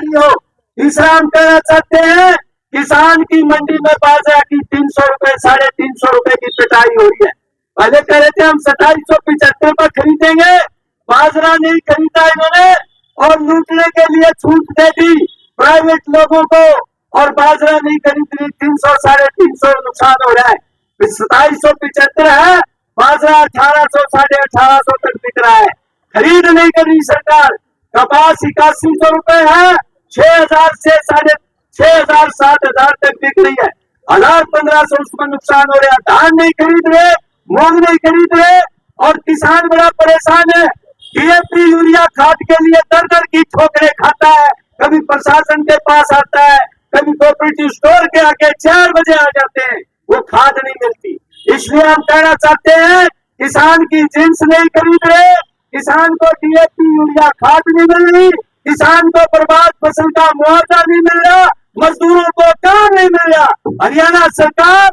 बर्बादी हो। तीसरा हम कहना चाहते हैं, किसान की मंडी में बाजरा की 300 रुपए 350 रुपए की पिटाई हो रही है। पहले कह रहे थे हम 2775 पर खरीदेंगे, बाजरा नहीं खरीदा इन्होंने और लूटने के लिए छूट दे दी प्राइवेट लोगों को, और बाजरा नहीं खरीद रही, 300 350 नुकसान हो रहा है। 2775 है, बाजरा 1800 1850 तक बिक रहा है, खरीद नहीं कर रही सरकार। कपास 8100 रुपए है, 6000 से 6000 7000 तक बिक रही है, 1500 उसमें नुकसान हो रहा है। धान नहीं खरीद रहे, मूंग नहीं खरीद रहे, और किसान बड़ा परेशान है। डीएपी यूरिया खाद के लिए दर दर की ठोकरें खाता है, कभी प्रशासन के पास आता है, कभी कोऑपरेटिव स्टोर के आके 4 बजे आ जाते हैं, वो खाद नहीं मिलती। इसलिए हम कहना चाहते हैं, किसान की जिंस नहीं खरीद रहे, किसान को डीएपी यूरिया खाद नहीं मिल रही, किसान को बर्बाद फसल का मुआवजा नहीं मिल रहा, मजदूरों को काम नहीं मिल रहा। हरियाणा सरकार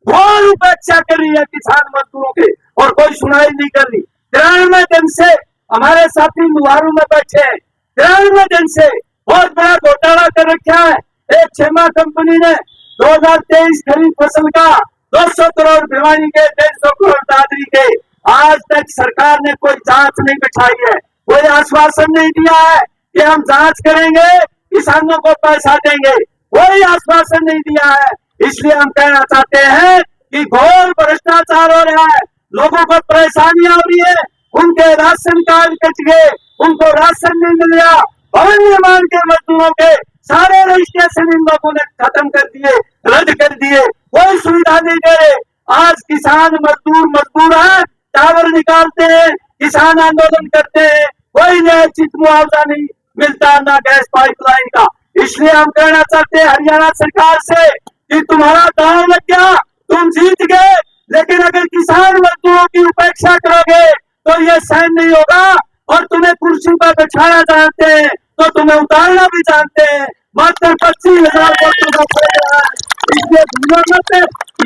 घोर उपेक्षा कर रही है किसान मजदूरों के, और कोई सुनाई नहीं कर रही। 93 दिन से हमारे साथी मुहारू में बैठे हैं, 93 दिन से बहुत बड़ा घोटाला कर रखा है। एक क्षमा कंपनी ने 2023 खरीफ फसल का 200 करोड़ भिवानी के, 150 करोड़ दादरी के, आज तक सरकार ने कोई जांच नहीं बिठाई है, कोई आश्वासन नहीं दिया है कि हम जांच करेंगे, किसानों को पैसा देंगे, कोई आश्वासन नहीं दिया है। इसलिए हम कहना चाहते हैं कि घोर भ्रष्टाचार हो रहा है, लोगों को परेशानियां हो रही है, उनके राशन कार्ड कट गए, उनको राशन नहीं मिल रहा, भवन निर्माण के मजदूरों के सारे रजिस्ट्रेशन इन लोगों ने खत्म कर दिए, रद्द कर दिए, कोई सुविधा नहीं दे रहे। आज किसान मजदूर है, टावर निकालते हैं, किसान आंदोलन करते हैं, कोई न्यायोचित मुआवजा नहीं मिलता, ना गैस पाइपलाइन का। इसलिए हम कहना चाहते हैं हरियाणा सरकार से कि तुम्हारा दांव लग गया, तुम जीत गए, लेकिन अगर किसान मजदूरों की उपेक्षा करोगे तो ये सहन नहीं होगा, और तुम्हें कुर्सी पर बैठाना जानते हैं तो तुम्हें उतारना भी जानते हैं। मात्र 25,000 इसलिए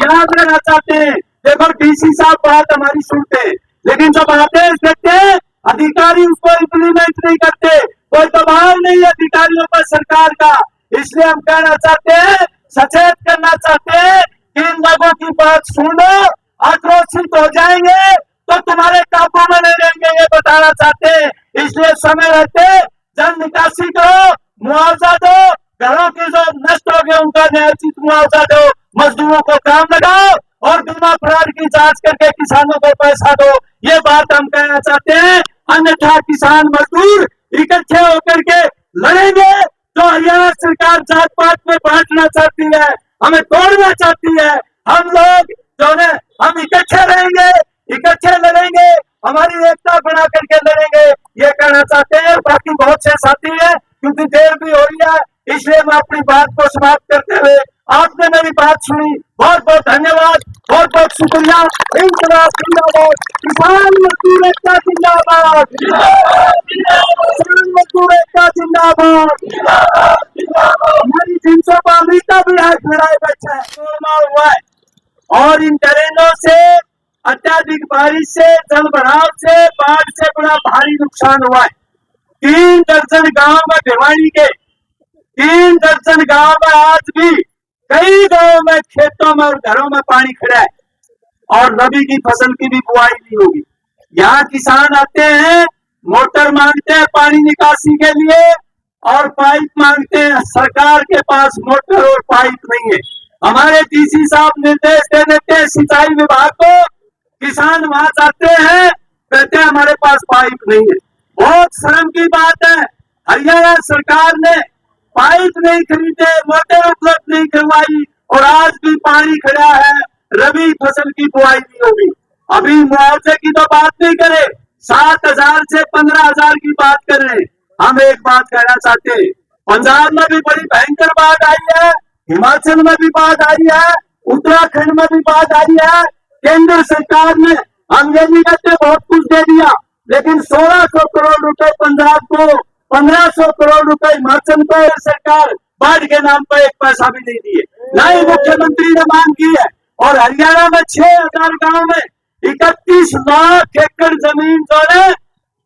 याद रहना चाहते हैं। देखो डीसी साहब बात हमारी सुनते हैं, लेकिन जब आदेश देते हैं अधिकारी उसको इम्प्लीमेंट नहीं करते, कोई दबाव नहीं है अधिकारियों पर सरकार का। इसलिए हम कहना चाहते हैं, सचेत करना चाहते हैं कि इन लोगों की बात सुनो, आक्रोशित हो जाएंगे तो तुम्हारे काबू में नहीं रहेंगे, ये बताना चाहते हैं। इसलिए समय रहते जन निकासी करो, मुआवजा दो, घरों के जो नष्ट हो गए उनका न्यायोचित मुआवजा दो, मजदूरों को काम लगाओ, और बीमा फ्रॉड की जांच करके किसानों को पैसा दो, ये बात हम कहना चाहते हैं। अन्यथा किसान मजदूर इकट्ठे होकर के लड़ेंगे। जो हरियाणा सरकार जात पात में बांटना चाहती है, हमें तोड़ना चाहती है, हम लोग जो है हम इकट्ठे रहेंगे, इकट्ठे लड़ेंगे, हमारी एकता बना करके लड़ेंगे, ये कहना चाहते हैं। बाकी बहुत से साथी हैं, क्योंकि देर भी हो रही है, इसलिए मैं अपनी बात को समाप्त करते हुए, आपने मेरी बात सुनी, बहुत बहुत धन्यवाद, बहुत बहुत शुक्रिया। इंकलाब जिंदाबाद, किसान मजदूर एकता जिंदाबाद, किसान मजदूर एकता जिंदाबाद। हमारी 300 अमरीका भी आज लड़ाई बैठा है, और इन ट्रेनों से अत्याधिक बारिश से, जल भराव से, बाढ़ से बड़ा भारी नुकसान हुआ है। 3 दर्जन गांव में भिवानी के 3 दर्जन गांव में आज भी कई गांवों में खेतों में और घरों में पानी खड़ा है, और रबी की फसल की भी बुआई नहीं होगी। यहाँ किसान आते हैं, मोटर मांगते हैं पानी निकासी के लिए, और पाइप मांगते हैं, सरकार के पास मोटर और पाइप नहीं है। हमारे डीसी साहब निर्देश दे देते हैं सिंचाई विभाग को, किसान वहां जाते हैं, कहते हैं हमारे पास पाइप नहीं है। बहुत शर्म की बात है, हरियाणा सरकार ने पाइप नहीं खरीदे, मोटर उपलब्ध नहीं करवाई, और आज भी पानी खड़ा है, रबी फसल की बुआई नहीं होगी। अभी मुआवजे की तो बात नहीं करे, 7,000 से 15,000 की बात कर रहे हैं। हम एक बात कहना चाहते हैं, पंजाब में भी बड़ी भयंकर बात आई है, हिमाचल में भी बात आई है, उत्तराखंड में भी बात आई है। केंद्र सरकार ने, हम ये नहीं कहते बहुत कुछ दे दिया, लेकिन 1600 करोड़ रुपए पंजाब को, 1500 करोड़ रुपए हिमाचल को सरकार बाढ़ के नाम पर एक पैसा भी नहीं दिए, ना ही मुख्यमंत्री ने मांग की है। और हरियाणा में 6,000 गांव में 31 लाख एकड़ जमीन जो है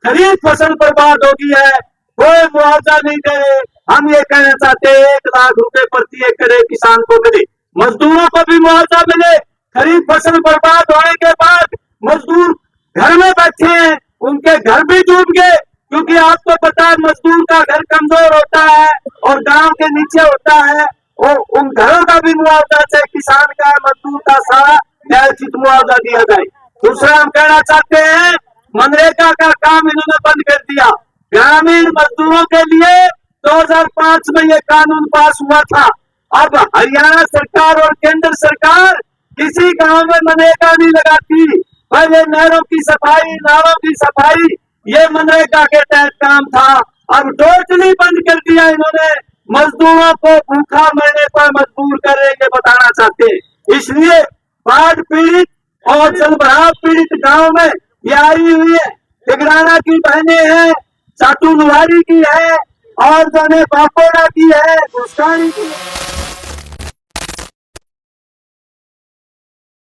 खरीफ फसल बर्बाद हो गई है, कोई मुआवजा नहीं दे रहे, हम ये कहना चाहते हैं 1 लाख रुपए प्रति एकड़ किसान को मिले, मजदूरों को भी मुआवजा मिले। खरीफ फसल बर्बाद होने के बाद मजदूर घर में बैठे हैं, उनके घर भी डूब गए, क्योंकि आपको पता है मजदूर का घर कमजोर होता है और गांव के नीचे होता है, और उन घरों का भी मुआवजा चाहे किसान का मजदूर का सारा न्यायोचित मुआवजा दिया जाए। दूसरा हम कहना चाहते हैं मनरेगा का काम इन्होंने बंद कर दिया। ग्रामीण मजदूरों के लिए 2005 में ये कानून पास हुआ था। अब हरियाणा सरकार और केंद्र सरकार किसी गांव में मनरेगा नहीं लगाती। पहले नहरों की सफाई, नालों की सफाई ये मनरेगा के तहत काम था। अब टोटली बंद कर दिया इन्होंने। मजदूरों को भूखा मरने पर मजबूर करेंगे बताना चाहते हैं। इसलिए बाढ़ पीड़ित और जलभराव पीड़ित गांव में ये आई हुई है। तिगराना की बहनें हैं, चाटू लुहारी की है और जो बापोड़ा की है, घुसकानी की है।